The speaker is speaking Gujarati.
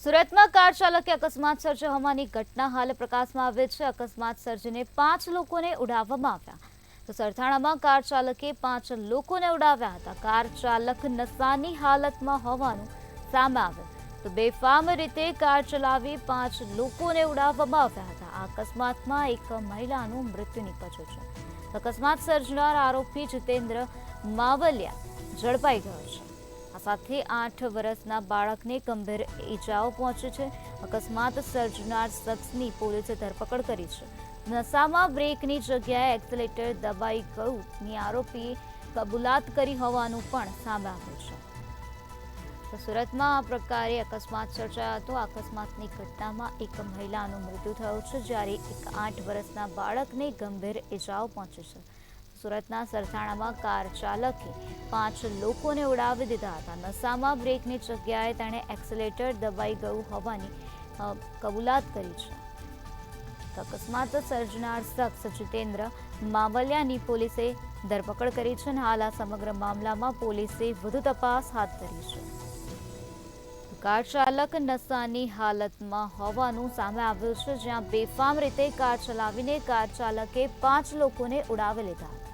સુરતમાં કાર ચાલકે અકસ્માત સર્જ્યો હોવાની ઘટના હાલ પ્રકાશમાં આવે છે। અકસ્માત સર્જીને 5 લોકોને ઉડાવવામાં આવ્યા તો સરથાણામાં કાર ચાલકે 5 લોકોને ઉડાવ્યા હતા। કાર ચાલક નશાની હાલતમાં હોવાનું સામે આવ્યું તો બેફામ રીતે કાર ચલાવી 5 લોકોને ઉડાવવામાં આવ્યા હતા। આ અકસ્માતમાં એક મહિલાનું મૃત્યુ નીપજ્યું છે। અકસ્માત સર્જનાર આરોપી જીતેન્દ્ર માવલિયા ઝડપાઈ ગયો છે। આ સાથે 8 વર્ષના બાળકને ગંભીર ઈજાઓ પહોંચી છે। અકસ્માત સર્જનાર શખ્સની પોલીસે ધરપકડ કરી છે। નશામાં બ્રેકની જગ્યાએ એક્સેલેટર દબાઈ ગયુંની આરોપીએ કબૂલાત કરી હોવાનું પણ સામે આવ્યું છે। તો સુરતમાં આ પ્રકારે અકસ્માત સર્જાયો હતો। અકસ્માતની ઘટનામાં એક મહિલાનું મૃત્યુ થયું છે જ્યારે એક 8 વર્ષના બાળકને ગંભીર ઈજાઓ પહોંચી છે। સુરતના સરથાણામાં કાર ચાલકે 5 લોકોને ઉડાવી દીધા હતા। નશામાં બ્રેકની જગ્યાએ તેણે એક્સેલેટર દબાઈ ગયું હોવાની કબૂલાત કરી છે। અકસ્માત સર્જનાર શખ્સ જીતેન્દ્ર માવલિયાની પોલીસે ધરપકડ કરી છે અને હાલ આ સમગ્ર મામલામાં પોલીસે વધુ તપાસ હાથ ધરી છે। કાર ચાલક નશાની હાલતમાં હોવાનું સામે આવ્યું છે, જ્યાં બેફામ રીતે કાર ચલાવીને કાર ચાલકે 5 લોકોને ઉડાવી લીધા હતા।